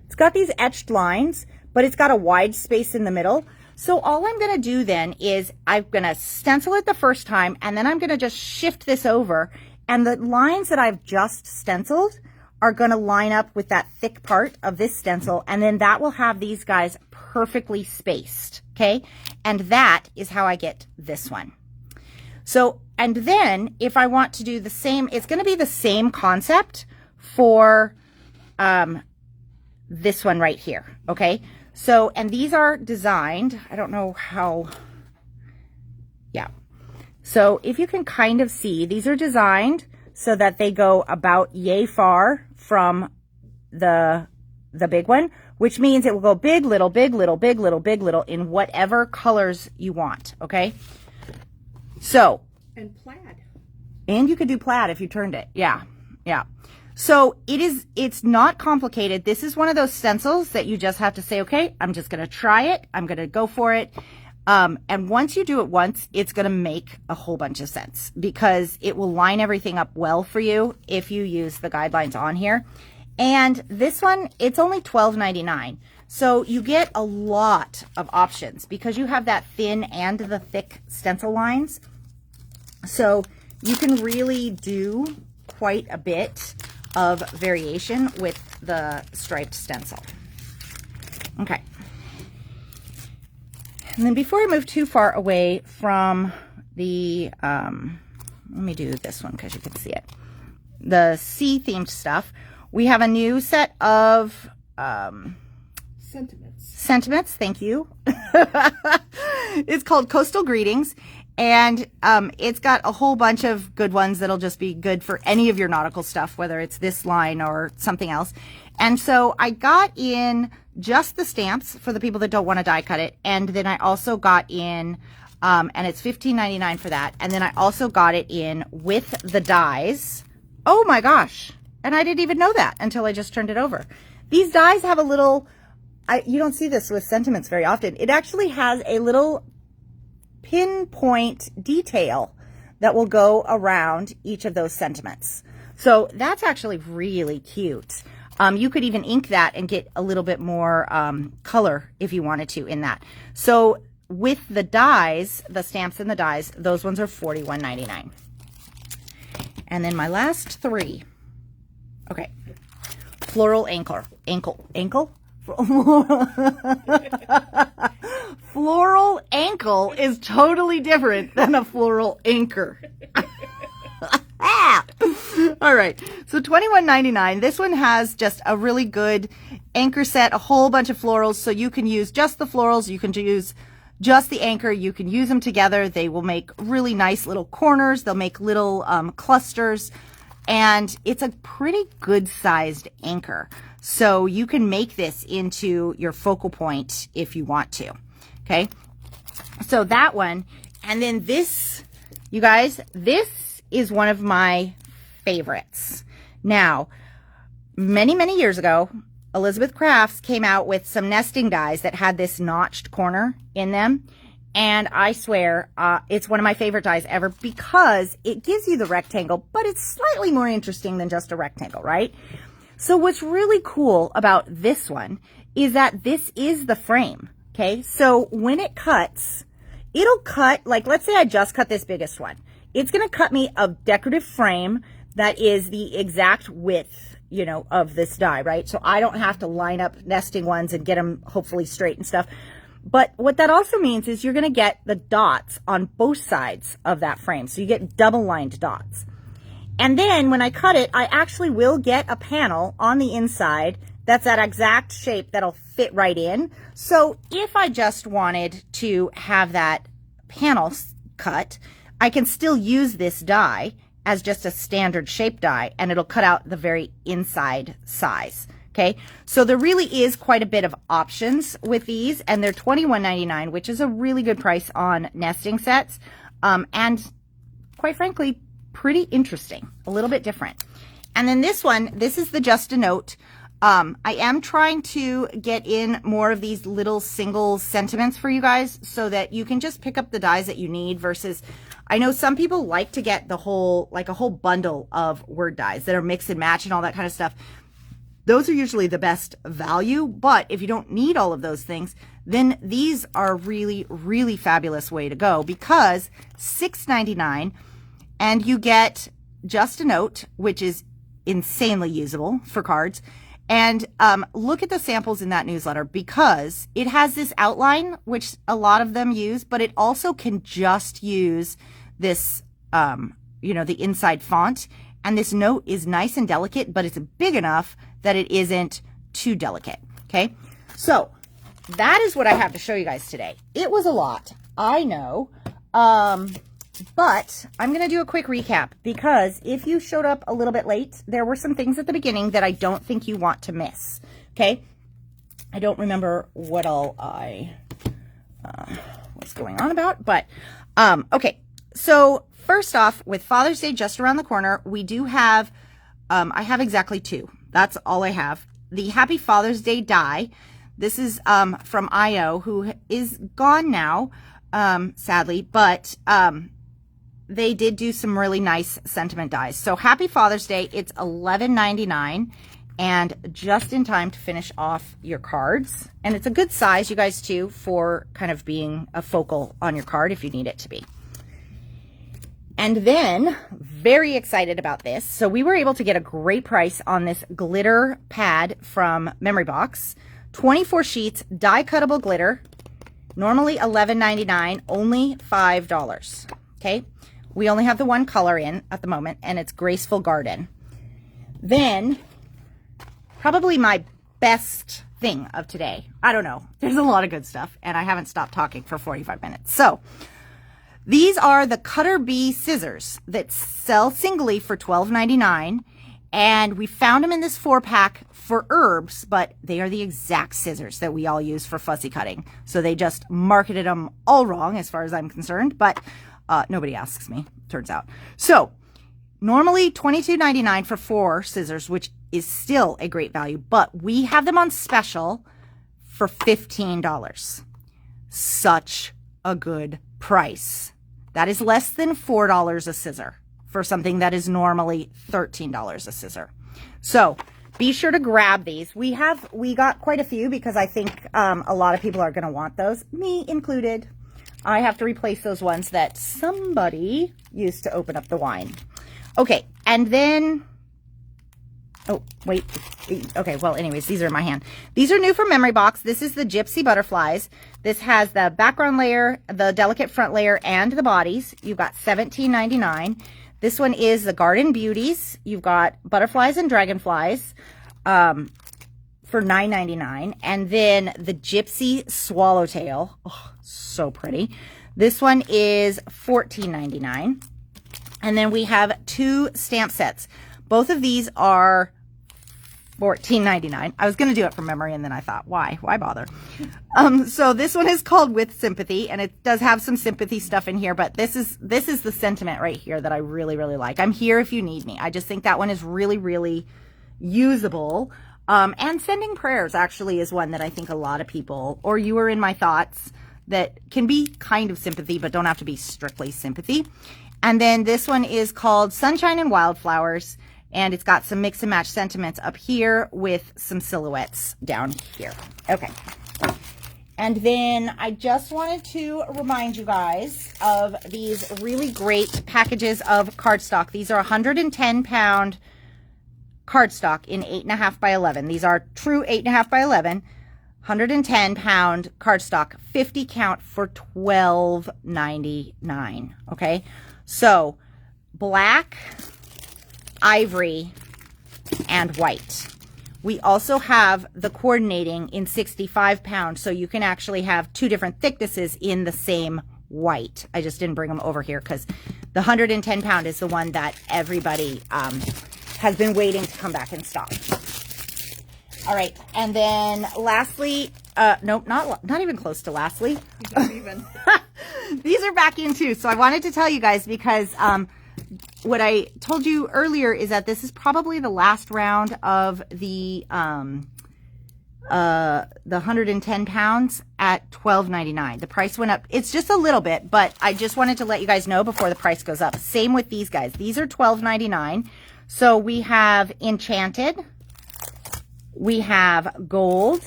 It's got these etched lines, but it's got a wide space in the middle. So all I'm going to do then is I'm going to stencil it the first time, and then I'm going to just shift this over, and the lines that I've just stenciled are going to line up with that thick part of this stencil, and then that will have these guys perfectly spaced, okay? And that is how I get this one. So, and then if I want to do the same, it's going to be the same concept for this one right here, okay? So, and these are designed, I don't know how, yeah. So if you can kind of see, these are designed so that they go about yay far from the big one, which means it will go big, little, big, little, big, little, big, little in whatever colors you want, okay? So. And plaid. And you could do plaid if you turned it, yeah, yeah. So it's not complicated. This is one of those stencils that you just have to say, okay, I'm just going to try it. I'm going to go for it. And once you do it once, it's going to make a whole bunch of sense because it will line everything up well for you if you use the guidelines on here. And this one, it's only $12.99. So you get a lot of options because you have that thin and the thick stencil lines. So you can really do quite a bit of variation with the striped stencil. Okay. And then before I move too far away from the, let me do this one because you can see it. The sea themed stuff. We have a new set of sentiments. Sentiments, thank you. It's called Coastal Greetings, and it's got a whole bunch of good ones that'll just be good for any of your nautical stuff, whether it's this line or something else. And so I got in just the stamps for the people that don't want to die cut it, and then I also got in, and it's $15.99 for that, and then I also got it in with the dies. Oh my gosh, and I didn't even know that until I just turned it over. These dies have a little, you don't see this with sentiments very often. It actually has a little pinpoint detail that will go around each of those sentiments. So that's actually really cute. You could even ink that and get a little bit more color if you wanted to in that. So with the dies, the stamps and the dies, those ones are $41.99. And then my last three. Okay. Floral ankle. Floral ankle is totally different than a floral anchor. All right, so $21.99. This one has just a really good anchor set, a whole bunch of florals, so you can use just the florals, you can use just the anchor, you can use them together. They will make really nice little corners, they'll make little clusters, and it's a pretty good sized anchor. So you can make this into your focal point if you want to, okay? So that one, and then this, you guys, this is one of my favorites. Now, many, many years ago, Elizabeth Crafts came out with some nesting dies that had this notched corner in them. And I swear, it's one of my favorite dies ever because it gives you the rectangle, but it's slightly more interesting than just a rectangle, right? So what's really cool about this one is that this is the frame, okay? So when it cuts, it'll cut, like let's say I just cut this biggest one. It's gonna cut me a decorative frame that is the exact width, you know, of this die, right? So I don't have to line up nesting ones and get them hopefully straight and stuff. But what that also means is you're going to get the dots on both sides of that frame. So you get double lined dots. And then when I cut it, I actually will get a panel on the inside that's that exact shape that'll fit right in. So if I just wanted to have that panel cut, I can still use this die as just a standard shape die, and it'll cut out the very inside size. Okay, so there really is quite a bit of options with these, and they're $21.99, which is a really good price on nesting sets, and quite frankly, pretty interesting, a little bit different. And then this one, this is the Just a Note. I am trying to get in more of these little single sentiments for you guys so that you can just pick up the dies that you need versus, I know some people like to get the whole, like a whole bundle of word dies that are mix and match and all that kind of stuff. Those are usually the best value, but if you don't need all of those things, then these are really, really fabulous way to go because $6.99 and you get Just a Note, which is insanely usable for cards. And look at the samples in that newsletter because it has this outline, which a lot of them use, but it also can just use this, you know, the inside font. And this note is nice and delicate, but it's big enough that it isn't too delicate, okay? So that is what I have to show you guys today. It was a lot, I know, but I'm going to do a quick recap because if you showed up a little bit late, there were some things at the beginning that I don't think you want to miss, okay? I don't remember what all I was going on about, but okay. So first off, with Father's Day just around the corner, we do have, I have exactly two. That's all I have. The Happy Father's Day die. This is from IO, who is gone now, sadly, but they did do some really nice sentiment dies. So Happy Father's Day, it's $11.99 and just in time to finish off your cards. And it's a good size, you guys, too, for kind of being a focal on your card if you need it to be. And then, very excited about this. So we were able to get a great price on this glitter pad from Memory Box. 24 sheets, die cuttable glitter. Normally $11.99, only $5. Okay, we only have the one color in at the moment, and it's Graceful Garden. Then, probably my best thing of today. I don't know. There's a lot of good stuff, and I haven't stopped talking for 45 minutes. So these are the Cutter Bee scissors that sell singly for $12.99, and we found them in this 4-pack for herbs, but they are the exact scissors that we all use for fussy cutting. So they just marketed them all wrong as far as I'm concerned, but nobody asks me, turns out. So normally $22.99 for 4 scissors, which is still a great value, but we have them on special for $15. Such a good price. That is less than $4 a scissor for something that is normally $13 a scissor. So be sure to grab these. We got quite a few because I think a lot of people are going to want those, me included. I have to replace those ones that somebody used to open up the wine. Okay, and then, oh, wait. Okay, well, anyways, these are in my hand. These are new from Memory Box. This is the Gypsy Butterflies. This has the background layer, the delicate front layer, and the bodies. You've got $17.99. This one is the Garden Beauties. You've got butterflies and dragonflies for $9.99. And then the Gypsy Swallowtail. Oh, so pretty. This one is $14.99. And then we have 2 stamp sets. Both of these are $14.99. I was going to do it from memory, and then I thought, why bother? So this one is called With Sympathy, and it does have some sympathy stuff in here, but this is the sentiment right here that I really, really like. I'm here if you need me. I just think that one is really, really usable. And Sending Prayers actually is one that I think a lot of people, or You Are in My Thoughts, that can be kind of sympathy, but don't have to be strictly sympathy. And then this one is called Sunshine and Wildflowers. And it's got some mix and match sentiments up here with some silhouettes down here. Okay. And then I just wanted to remind you guys of these really great packages of cardstock. These are 110-pound cardstock in 8.5 by 11. These are true 8.5 by 11. 110-pound cardstock, 50 count for $12.99. Okay. So black, ivory, and white. We also have the coordinating in 65 pounds, so you can actually have 2 different thicknesses in the same white. I just didn't bring them over here because the 110-pound is the one that everybody has been waiting to come back in stock. All right, and then lastly, nope, not even close to lastly. Not even. These are back in too, so I wanted to tell you guys because what I told you earlier is that this is probably the last round of the 110 pounds at $12.99. The price went up. It's just a little bit, but I just wanted to let you guys know before the price goes up. Same with these guys. These are $12.99. So we have Enchanted, we have Gold,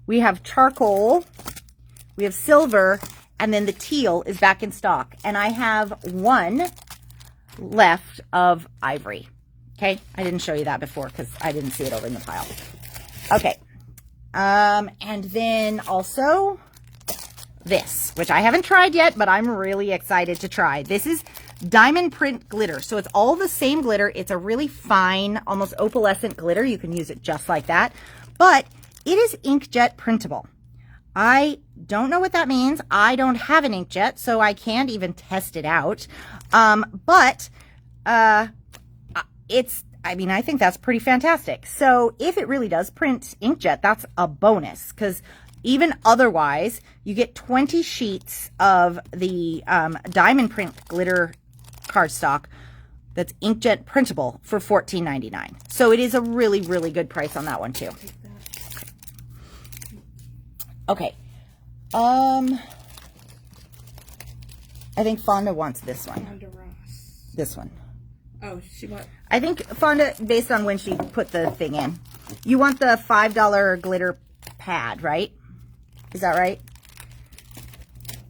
we have Charcoal, we have Silver, and then the Teal is back in stock. And I have one left of Ivory. Okay, I didn't show you that before because I didn't see it over in the pile. Okay, and then also this, which I haven't tried yet, but I'm really excited to try. This is diamond print glitter. So it's all the same glitter. It's a really fine, almost opalescent glitter. You can use it just like that, but it is inkjet printable. I don't know what that means. I don't have an inkjet, so I can't even test it out. But I mean, I think that's pretty fantastic. So if it really does print inkjet, that's a bonus, because even otherwise, you get 20 sheets of the diamond print glitter cardstock that's inkjet printable for $14.99. So it is a really, really good price on that one too. Okay. I think Fonda wants this one. Fonda Ross. This one. Oh, she wants. I think Fonda, based on when she put the thing in. You want the $5 glitter pad, right? Is that right?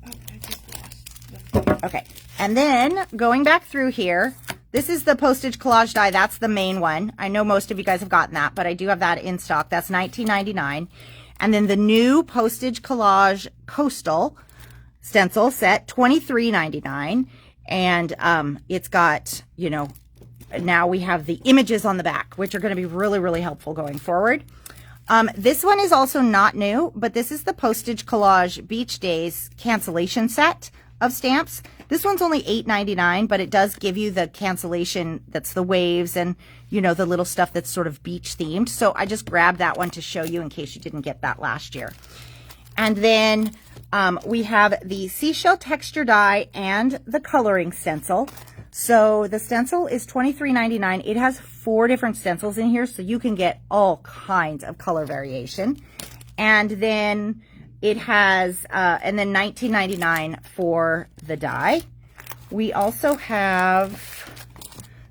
Oh, I just lost. Okay. And then going back through here, this is the postage collage die. That's the main one. I know most of you guys have gotten that, but I do have that in stock. That's $19.99. And then the new postage collage coastal stencil set, $23.99. And it's got, you know, now we have the images on the back, which are going to be really, really helpful going forward. This one is also not new, but this is the Postage Collage Beach Days cancellation set of stamps. This one's only $8.99, but it does give you the cancellation that's the waves and, you know, the little stuff that's sort of beach themed. So I just grabbed that one to show you in case you didn't get that last year. And then we have the seashell texture die and the coloring stencil. So the stencil is $23.99. It has 4 different stencils in here, so you can get all kinds of color variation. And then it has, and then $19.99 for the die. We also have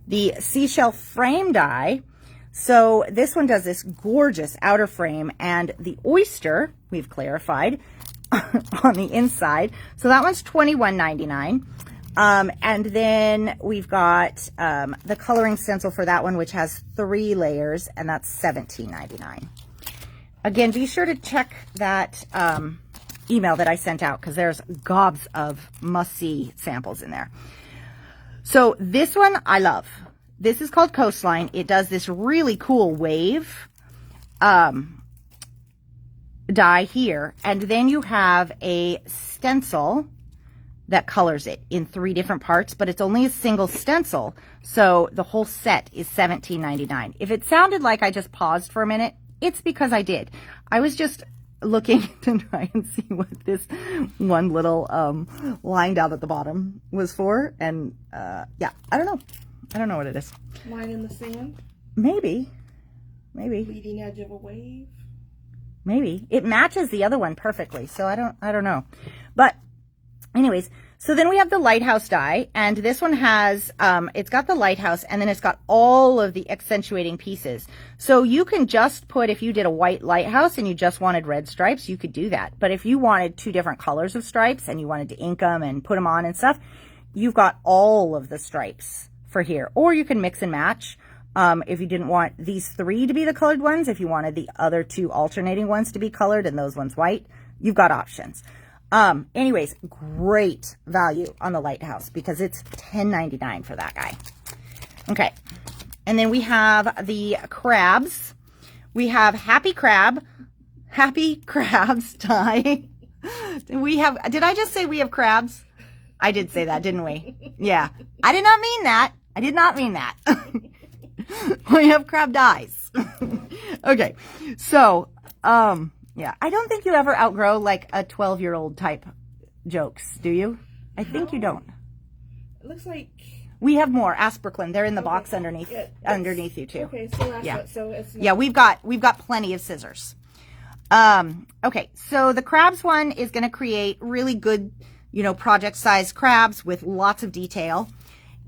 the seashell frame die. So this one does this gorgeous outer frame and the oyster, we've clarified, on the inside. So that one's $21.99. And then we've got the coloring stencil for that one, which has 3 layers, and that's $17.99. Again, be sure to check that email that I sent out because there's gobs of must-see samples in there. So this one I love. This is called Coastline. It does this really cool wave die here, and then you have a stencil that colors it in 3 different parts, but it's only a single stencil, so the whole set is $17.99. If it sounded like I just paused for a minute, it's because I did. I was just looking to try and see what this one little line down at the bottom was for, and yeah, I don't know. I don't know what it is. Line in the sand? Maybe. Leading edge of a wave? Maybe. It matches the other one perfectly, so I don't know. But anyways, so then we have the lighthouse die, and this one has, it's got the lighthouse, and then it's got all of the accentuating pieces. So you can just put, if you did a white lighthouse and you just wanted red stripes, you could do that. But if you wanted 2 different colors of stripes and you wanted to ink them and put them on and stuff, you've got all of the stripes for here. Or you can mix and match. If you didn't want these 3 to be the colored ones, if you wanted the other 2 alternating ones to be colored and those ones white, you've got options. Anyways, great value on the lighthouse because it's $10.99 for that guy. Okay. And then we have the crabs. We have Happy Crabs die. We have, did I just say we have crabs? I did say that, didn't we? Yeah. I did not mean that. I did not mean that. We have crab dies. Okay. So, yeah, I don't think you ever outgrow like a 12-year-old type jokes, do you? I think you don't. It looks like we have more. Ask Brooklyn. They're in the box underneath you too. Okay, so that's yeah. What, so it's not... Yeah, we've got plenty of scissors. Okay, so the crabs one is going to create really good, you know, project-sized crabs with lots of detail.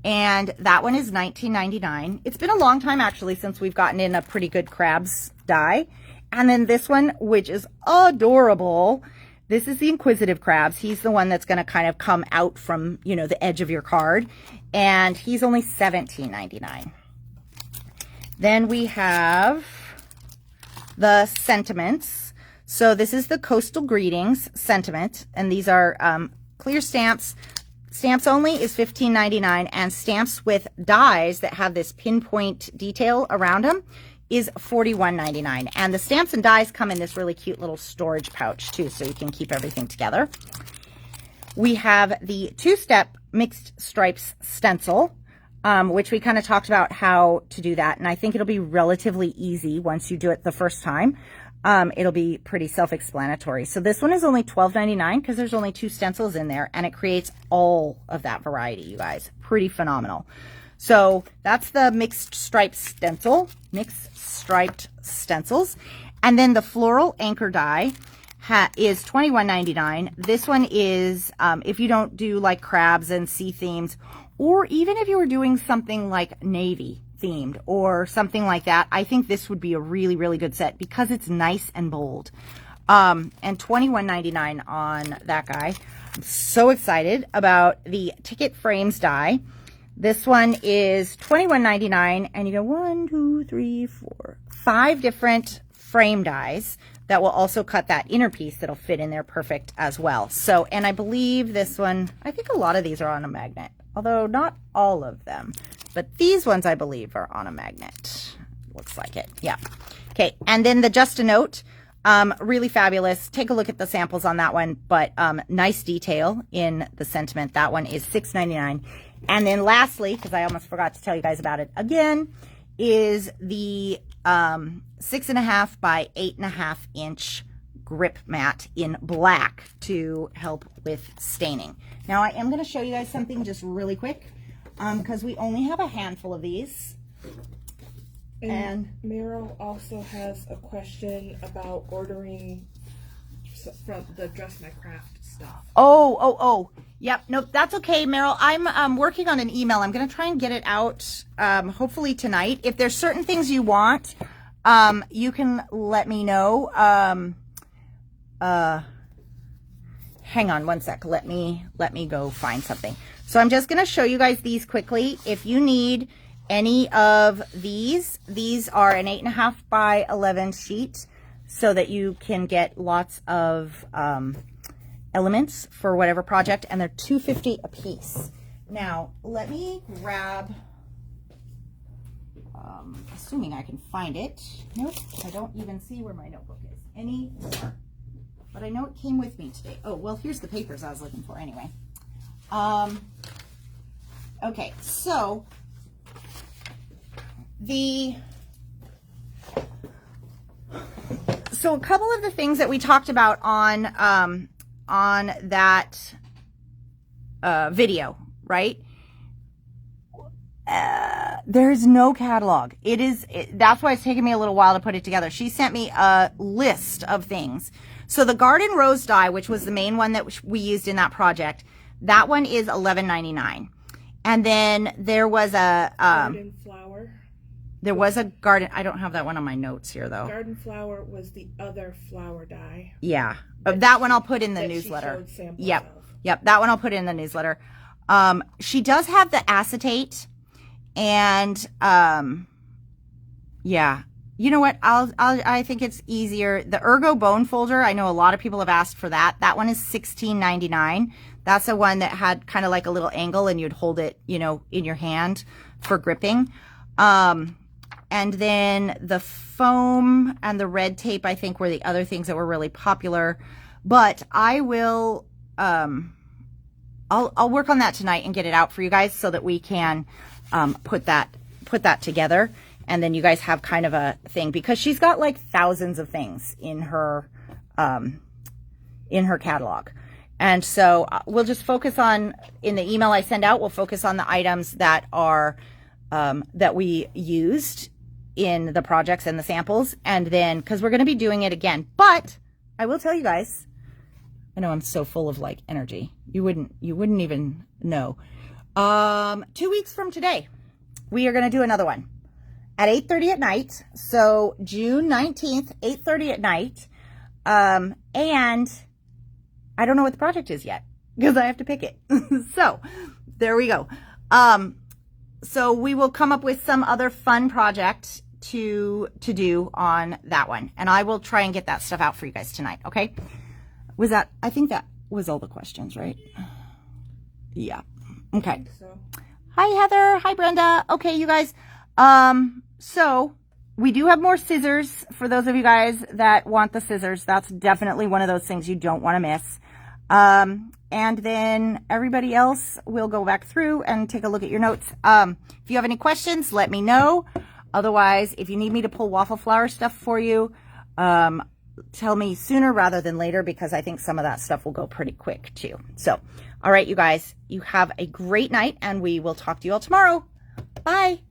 And that one is $19.99. It's been a long time actually since we've gotten in a pretty good crabs die. And then this one, which is adorable. This is the Inquisitive Crabs. He's the one that's going to kind of come out from, you know, the edge of your card. And he's only $17.99. Then we have the Sentiments. So this is the Coastal Greetings Sentiment. And these are clear stamps. Stamps only is $15.99. And stamps with dies that have this pinpoint detail around them is $41.99. And the stamps and dies come in this really cute little storage pouch too, so you can keep everything together. We have the 2-step mixed stripes stencil, which we kind of talked about how to do that. And I think it'll be relatively easy once you do it the first time. It'll be pretty self-explanatory. So this one is only $12.99 because there's only 2 stencils in there, and it creates all of that variety, you guys. Pretty phenomenal. So that's the mixed striped stencil, mixed striped stencils. And then the floral anchor die is $21.99. This one is, if you don't do like crabs and sea themes, or even if you were doing something like navy themed or something like that, I think this would be a really, really good set because it's nice and bold. And $21.99 on that guy. I'm so excited about the ticket frames die. This one is $21.99, and you go 5 different frame dies that will also cut that inner piece that'll fit in there perfect as well. So, and I believe this one, I think a lot of these are on a magnet, although not all of them, but these ones I believe are on a magnet. Looks like it, yeah. Okay, and then the Just a Note, really fabulous. Take a look at the samples on that one, but nice detail in the sentiment. That one is $6.99. And then lastly, because I almost forgot to tell you guys about it again, is the 6.5 by 8.5 inch grip mat in black to help with staining. Now I am going to show you guys something just really quick because we only have a handful of these. And Meryl also has a question about ordering from the Dress My Craft stuff. Oh. Yep. Nope. That's okay, Meryl. I'm working on an email. I'm going to try and get it out hopefully tonight. If there's certain things you want, you can let me know. Hang on one sec. Let me go find something. So I'm just going to show you guys these quickly. If you need any of these are an 8.5 by 11 sheet so that you can get lots of elements for whatever project, and they're $2.50 a piece. Now let me grab, assuming I can find it. Nope, I don't even see where my notebook is anymore, but I know it came with me today. Oh, well, here's the papers I was looking for anyway. Okay, so a couple of the things that we talked about on that video, right? There's no catalog. That's why it's taken me a little while to put it together. She sent me a list of things. So the Garden Rose die, which was the main one that we used in that project, that one is $11.99. And then there was a Garden Flower. There was a garden. I don't have that one on my notes here, though. Garden Flower was the other flower dye. Yeah. That one I'll put in the newsletter. Yep. That one I'll put in the newsletter. She does have the acetate, and yeah. You know what? I think it's easier. The Ergo Bone Folder, I know a lot of people have asked for that. That one is $16.99. That's the one that had kind of like a little angle, and you'd hold it, you know, in your hand for gripping. And then the foam and the red tape, I think, were the other things that were really popular. But I will, I'll work on that tonight and get it out for you guys so that we can put that together. And then you guys have kind of a thing, because she's got like thousands of things in her catalog. And so we'll just focus on, in the email I send out, we'll focus on the items that are that we used in the projects and the samples. And then, because we're going to be doing it again. But I will tell you guys, I know I'm so full of like energy. You wouldn't even know. 2 weeks from today, we are going to do another one at 8:30 at night. So June 19th, 8:30 at night. And I don't know what the project is yet because I have to pick it. So there we go. So we will come up with some other fun project to do on that one. And I will try and get that stuff out for you guys tonight. Okay. I think that was all the questions, right? Yeah. Okay. I think so. Hi, Heather. Hi, Brenda. Okay, you guys. So we do have more scissors for those of you guys that want the scissors. That's definitely one of those things you don't want to miss. And then everybody else will go back through and take a look at your notes. If you have any questions, let me know. Otherwise, if you need me to pull Waffle Flower stuff for you, tell me sooner rather than later, because I think some of that stuff will go pretty quick too. So, all right, you guys, you have a great night, and we will talk to you all tomorrow. Bye.